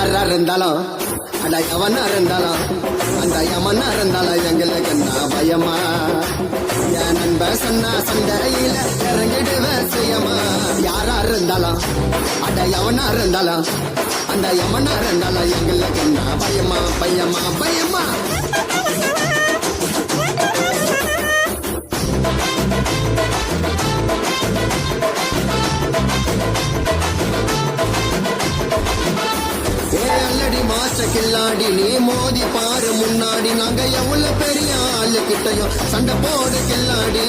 யாரா இருந்தாலும் அட எவனா இருந்தாலும் அந்த யமனா இருந்தாலும் எங்களுக்கு என்ன பயமா என் நண்ப சொன்னா சண்டையில இறங்கிடுவேன் சுயமா யாரா இருந்தாலும் அட எவனா இருந்தாலும் அந்த யமனா இருந்தாலும் எங்களுக்கு என்ன பயமா பயமா பயமா அல்லடி மாச கில்லாடி நீ மோதி பாரு முன்னாடி நாங்க எவ்வளவு பெரிய ஆளு கிட்டையும் சண்டை போடு கில்லாடி